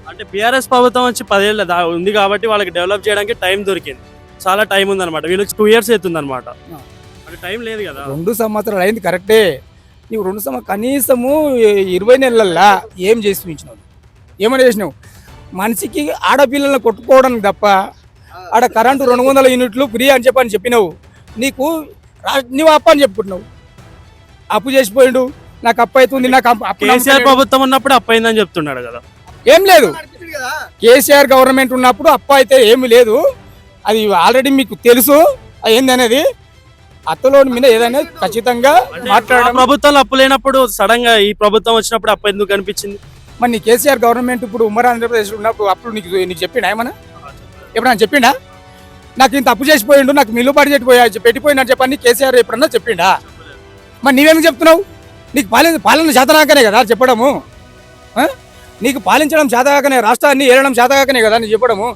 అంటే బీఆర్ఎస్ ప్రభుత్వం వచ్చి 10 ఏళ్ళు ఉంది కాబట్టి వాళ్ళకి డెవలప్ చేయడానికి టైం దొరికింది. చాలా టైం ఉందన్నమాట. వీళ్ళకి 2 ఇయర్స్ అవుతుందన్నమాట. అంటే టైం లేదు కదా. 2 సంవత్సరాలు అయింది కరెక్టే. నీవు 2 సంవత్సరాలు కనీసము 20 నెలల్లో ఏం చేసి చూపించినావు? ఏమైనా చేసినావు? మనిషికి ఆడపిల్లలను కొట్టుకోవడానికి తప్ప ఆడ కరెంటు 200 యూనిట్లు ఫ్రీ అని చెప్పినావు. నీకు నువ్వు అప్పు అని చెప్పుకుంటున్నావు. అప్పు చేసిపోయిండు, నాకు అప్పు అవుతుంది, నాకు కేసీఆర్ ప్రభుత్వం ఉన్నప్పుడు అప్పైందని చెప్తున్నాడు కదా. ఏం లేదు. కేసీఆర్ గవర్నమెంట్ ఉన్నప్పుడు అప్పు అయితే ఏమి లేదు. అది ఆల్రెడీ మీకు తెలుసు ఏంది అనేది. అత్తలోని మీద ఏదైనా ఖచ్చితంగా మాట్లాడడం. ప్రభుత్వాలు అప్పు లేనప్పుడు సడన్ గా ఈ ప్రభుత్వం వచ్చినప్పుడు అప్పు ఎందుకు కనిపించింది? మరి నీ కేసీఆర్ గవర్నమెంట్ ఇప్పుడు ఉమ్మడి ఆంధ్రప్రదేశ్ ఉన్నప్పుడు అప్పుడు నీకు చెప్పిండా ఏమన్నా? ఎప్పుడన్నా చెప్పిండా? నాకు ఇంత అప్పు చేసిపోయిండు, నాకు మిల్లు బడ్జెట్ పెట్టిపోయిందని చెప్పని కేసీఆర్ ఎప్పుడన్నా చెప్పిండా? మరి నీవేమి చెప్తున్నావు? నీకు పాలన చేతనాకనే కదా చెప్పడము. నీకు పాలించడం చేతగాకనే, రాష్ట్రాన్ని ఏలడం చేతగాకనే కదా నీ చెప్పడము.